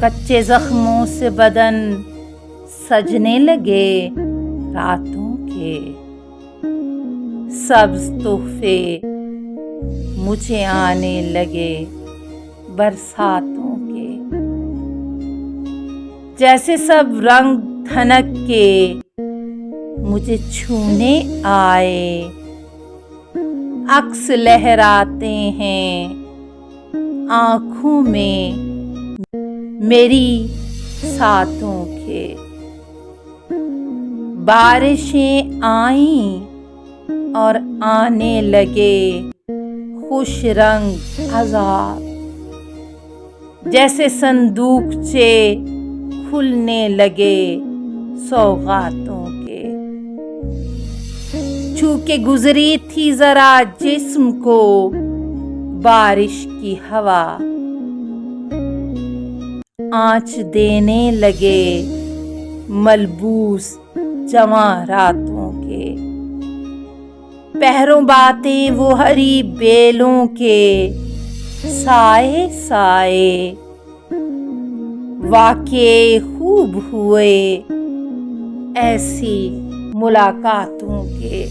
कच्चे जख्मों से बदन सजने लगे रातों के। सब्ज तोहफे मुझे आने लगे बरसातों के। जैसे सब रंग धनक के मुझे छूने आए, अक्स लहराते हैं आँखों में मेरी सातों के। बारिशें आईं और आने लगे खुश रंग अज़ाब, जैसे संदूकचे खुलने लगे सौगातों के। छू के गुजरी थी जरा जिस्म को बारिश की हवा, आँच देने लगे मलबूस जवां रातों के। पहरों बातें वो हरी बेलों के साए साए, वाक़े खूब हुए ऐसी मुलाकातों के।